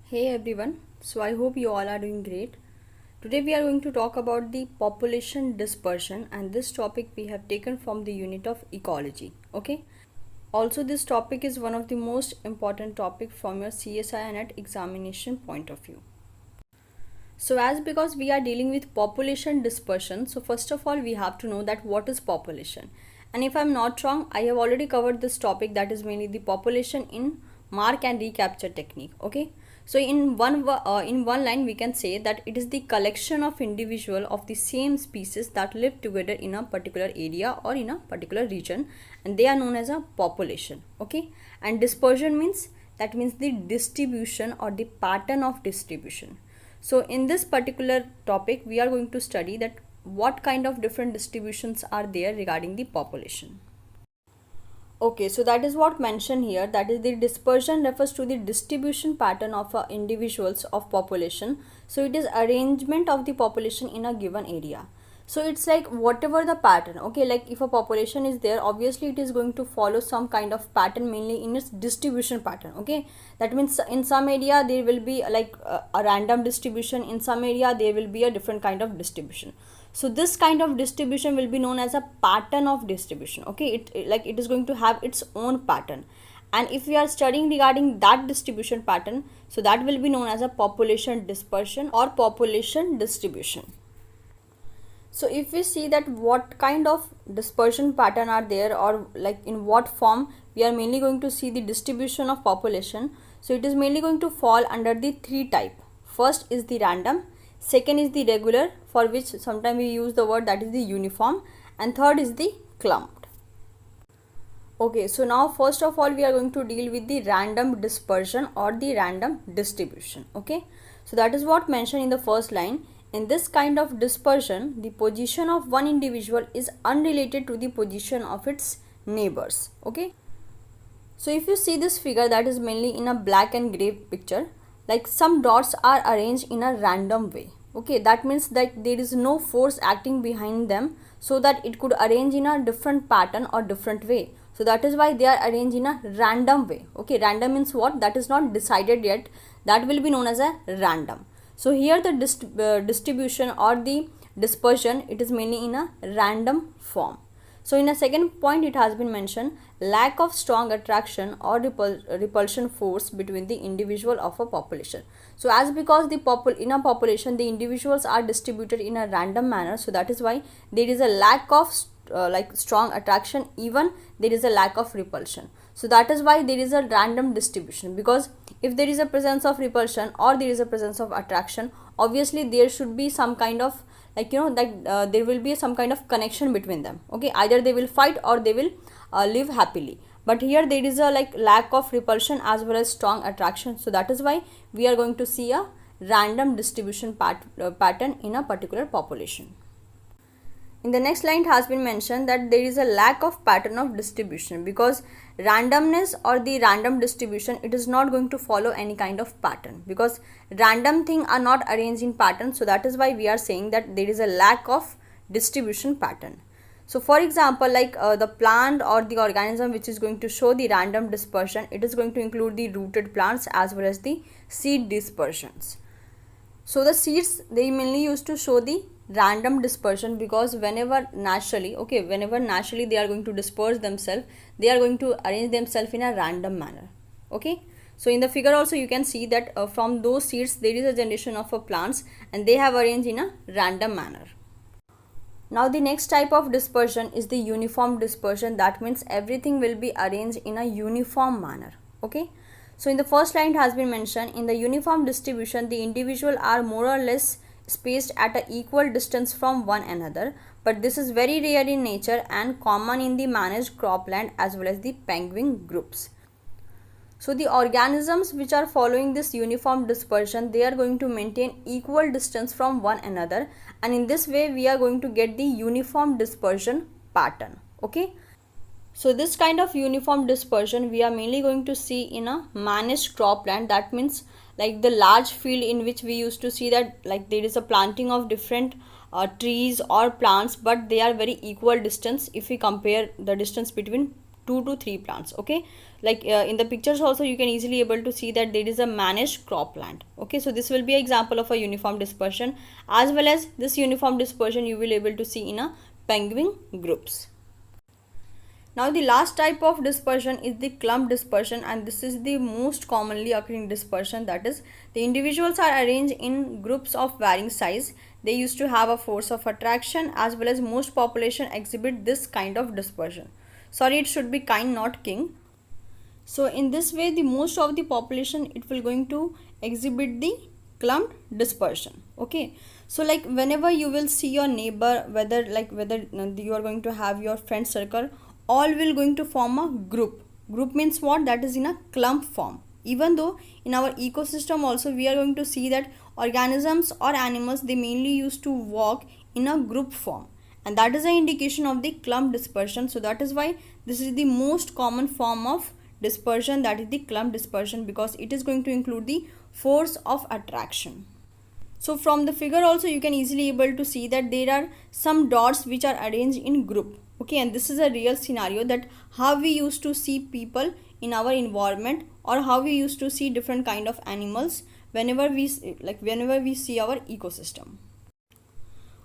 Hey everyone, so I hope you all are doing great. Today we are going to talk about the population dispersion, and this topic we have taken from the unit of ecology. Okay, also this topic is one of the most important topic from your CSI and at examination point of view. So as because we are dealing with population dispersion, so first of all we have to know that what is population. And if I'm not wrong, I have already covered this topic, that is mainly the population in mark and recapture technique. Okay, so in one line we can say that it is the collection of individual of the same species that live together in a particular area or in a particular region, and they are known as a population. Okay, and dispersion means, that means the distribution or the pattern of distribution. So in this particular topic, we are going to study that what kind of different distributions are there regarding the population. Okay, so that is what mentioned here, that is the dispersion refers to the distribution pattern of individuals of population. So it is arrangement of the population in a given area. So it's like whatever the pattern, okay, like if a population is there, obviously it is going to follow some kind of pattern, mainly in its distribution pattern. Okay, that means in some area there will be like a random distribution, in some area there will be a different kind of distribution. So this kind of distribution will be known as a pattern of distribution. Okay, it is going to have its own pattern, and if we are studying regarding that distribution pattern, so that will be known as a population dispersion or population distribution. So if we see that what kind of dispersion pattern are there, or like in what form, we are mainly going to see the distribution of population. So it is mainly going to fall under the three type. First is the random, second is the regular, for which sometimes we use the word that is the uniform, and third is the clumped. Okay, so now first of all we are going to deal with the random dispersion or the random distribution. Okay, so that is what mentioned in the first line. In this kind of dispersion, the position of one individual is unrelated to the position of its neighbors. Okay, so if you see this figure, that is mainly in a black and gray picture, like some dots are arranged in a random way. Okay, that means that there is no force acting behind them, so that it could arrange in a different pattern or different way. So that is why they are arranged in a random way. Okay, random means what? That is not decided yet. That will be known as a random. So here the distribution or the dispersion, it is mainly in a random form. So in a second point it has been mentioned, lack of strong attraction or repulsion force between the individual of a population. So as because in a population the individuals are distributed in a random manner, so that is why there is a lack of like strong attraction, even there is a lack of repulsion. So that is why there is a random distribution, because if there is a presence of repulsion or there is a presence of attraction, obviously there should be some kind of, like that there will be some kind of connection between them. Okay, either they will fight or they will live happily, but here there is a like lack of repulsion as well as strong attraction. So that is why we are going to see a random distribution pattern in a particular population. In the next line it has been mentioned that there is a lack of pattern of distribution, because randomness or the random distribution, it is not going to follow any kind of pattern, because random things are not arranged in pattern. So that is why we are saying that there is a lack of distribution pattern. So for example, like the plant or the organism which is going to show the random dispersion, it is going to include the rooted plants as well as the seed dispersions. So the seeds, they mainly used to show the random dispersion, because whenever naturally they are going to disperse themselves, they are going to arrange themselves in a random manner. Okay, so in the figure also you can see that from those seeds there is a generation of plants, and they have arranged in a random manner. Now the next type of dispersion is the uniform dispersion. That means everything will be arranged in a uniform manner. Okay, so in the first line it has been mentioned, in the uniform distribution the individuals are more or less spaced at an equal distance from one another, but this is very rare in nature and common in the managed cropland as well as the penguin groups. So the organisms which are following this uniform dispersion, they are going to maintain equal distance from one another, and in this way we are going to get the uniform dispersion pattern. Okay, so this kind of uniform dispersion we are mainly going to see in a managed cropland. That means like the large field in which we used to see that like there is a planting of different trees or plants, but they are very equal distance if we compare the distance between 2 to 3 plants. Okay, like in the pictures also you can easily able to see that there is a managed cropland. Okay, so this will be an example of a uniform dispersion, as well as this uniform dispersion you will able to see in a penguin groups. Now the last type of dispersion is the clump dispersion, and this is the most commonly occurring dispersion. That is, the individuals are arranged in groups of varying size. They used to have a force of attraction, as well as most population exhibit this kind of dispersion. Sorry, it should be kind, not king. So in this way, the most of the population, it will going to exhibit the clump dispersion. Okay, so like whenever you will see your neighbor, whether you are going to have your friend circle, all will going to form a group means what? That is in a clump form. Even though in our ecosystem also we are going to see that organisms or animals, they mainly used to walk in a group form, and that is an indication of the clump dispersion. So that is why this is the most common form of dispersion, that is the clump dispersion, because it is going to include the force of attraction. So from the figure also you can easily able to see that there are some dots which are arranged in group. Okay, and this is a real scenario that how we used to see people in our environment, or how we used to see different kind of animals whenever we see our ecosystem.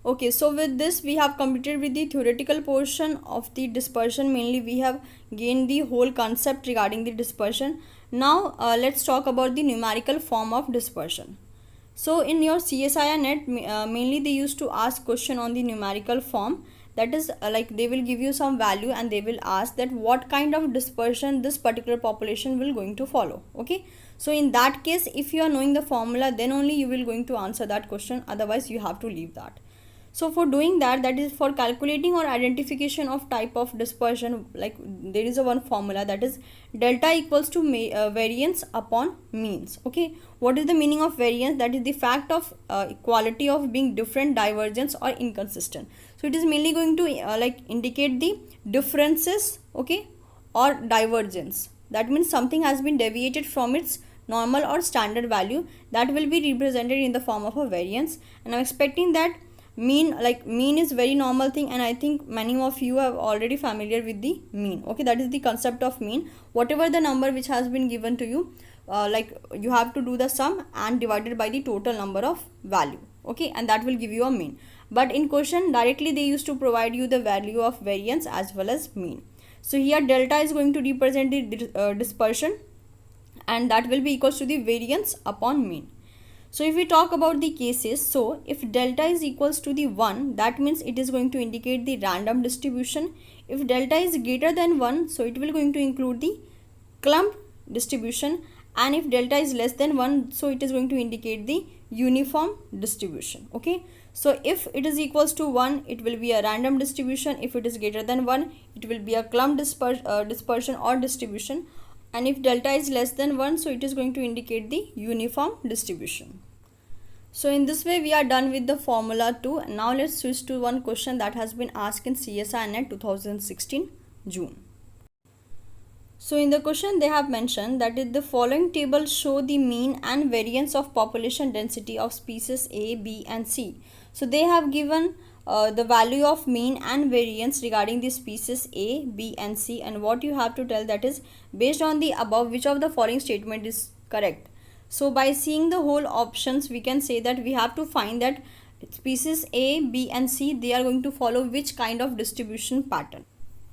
Okay, so with this we have completed with the theoretical portion of the dispersion. Mainly we have gained the whole concept regarding the dispersion. Now let's talk about the numerical form of dispersion. So in your CSIR net, mainly they used to ask question on the numerical form. That is like they will give you some value and they will ask that what kind of dispersion this particular population will going to follow. Okay, so in that case, if you are knowing the formula, then only you will going to answer that question, otherwise you have to leave that. So for doing that, that is for calculating or identification of type of dispersion, like there is a one formula, that is delta equals to variance upon means. Okay, what is the meaning of variance? That is the fact of quality of being different, divergence or inconsistent. So it is mainly going to indicate the differences, okay, or divergence. That means something has been deviated from its normal or standard value, that will be represented in the form of a variance. And I'm expecting that mean is very normal thing, and I think many of you are already familiar with the mean. Okay, that is the concept of mean. Whatever the number which has been given to you, you have to do the sum and divided by the total number of value. Okay, and that will give you a mean. But in question directly they used to provide you the value of variance as well as mean. So here delta is going to represent the dispersion, and that will be equals to the variance upon mean. So if we talk about the cases, so if delta is equals to the 1, that means it is going to indicate the random distribution. If delta is greater than 1, so it will going to include the clump distribution, and if delta is less than 1, so it is going to indicate the uniform distribution. Okay, so if it is equals to 1, it will be a random distribution. If it is greater than 1, it will be a clump dispersion or distribution. And if delta is less than 1, so it is going to indicate the uniform distribution. So in this way we are done with the formula 2. And now let's switch to one question that has been asked in CSIR net 2016 June. So in the question they have mentioned that the following table show the mean and variance of population density of species A, B and C. So they have given the value of mean and variance regarding the species A, B and C, and what you have to tell, that is based on the above, which of the following statement is correct. So by seeing the whole options, we can say that we have to find that species A, B and C, they are going to follow which kind of distribution pattern.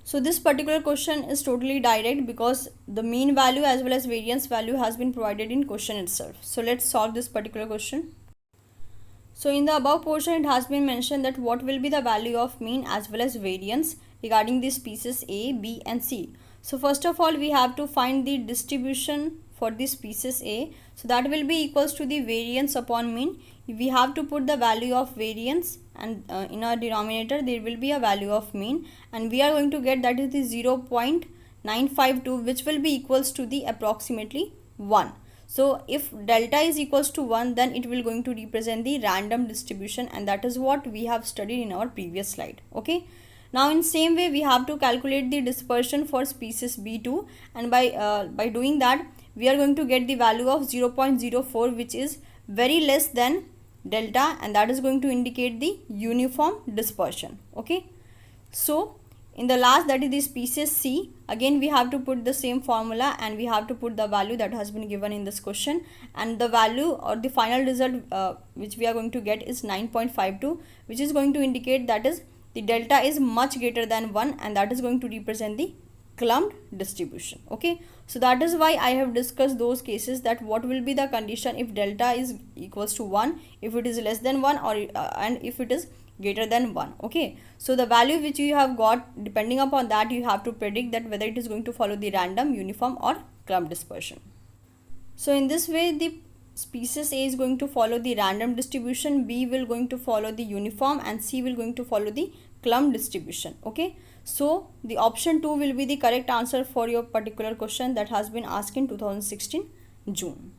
So this particular question is totally direct, because the mean value as well as variance value has been provided in question itself. So let's solve this particular question. So in the above portion, it has been mentioned that what will be the value of mean as well as variance regarding the species A, B and C. So first of all, we have to find the distribution for the species A. So that will be equals to the variance upon mean. We have to put the value of variance, and in our denominator there will be a value of mean, and we are going to get that is the 0.952, which will be equals to the approximately 1. So if delta is equals to 1, then it will going to represent the random distribution, and that is what we have studied in our previous slide. Okay, now in same way we have to calculate the dispersion for species B2, and by doing that we are going to get the value of 0.04, which is very less than delta, and that is going to indicate the uniform dispersion. Okay, so in the last, that is the species C, again we have to put the same formula and we have to put the value that has been given in this question, and the value or the final result which we are going to get is 9.52, which is going to indicate that is the delta is much greater than 1, and that is going to represent the clumped distribution. Okay, so that is why I have discussed those cases, that what will be the condition if delta is equals to 1, if it is less than 1, or and if it is greater than 1. Okay, so the value which you have got, depending upon that you have to predict that whether it is going to follow the random, uniform or clumped dispersion. So in this way, the species A is going to follow the random distribution, B will going to follow the uniform, and C will going to follow the clumped distribution. Okay, so the option 2 will be the correct answer for your particular question that has been asked in 2016 June.